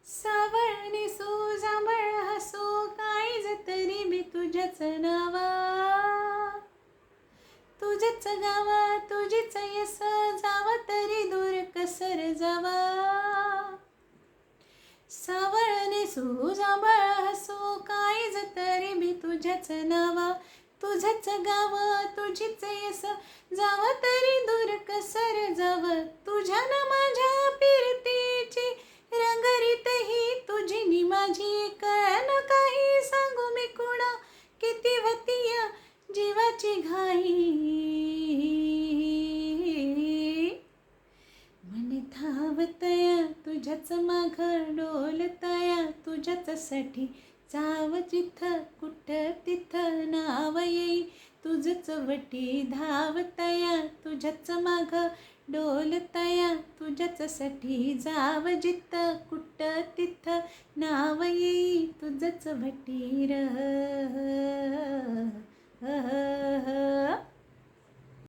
सावळणी सुजांभळ हसू काळीज तरी मी तुझ्याच नावा, तुझेच गावा तुझीच यस जावा तरी दूर कसर जावा. सावळणी सुजांभळ हसू काळीज तरी मी तुझ्याच नावा, तुझेच गाव तुझीच यस जावा तरी दूर कसर जाव. तुझ्या ना माझ्या फिरतीची रंगरीत ही तुझी नि माझी, कळन काही सांगू मी कुणा किती होतीया जीवाची घाई. मन धावतया तुझ्याच माग डोलतया तुझ्याच साठी, जाव जिथं कुठं तिथं नाव येई तुझच वटी. धावतया तुझ्याच माग डोलतया तुझ्याच साठी, जाव जिथं कुठं तिथं नाव येई तुझच वटी र.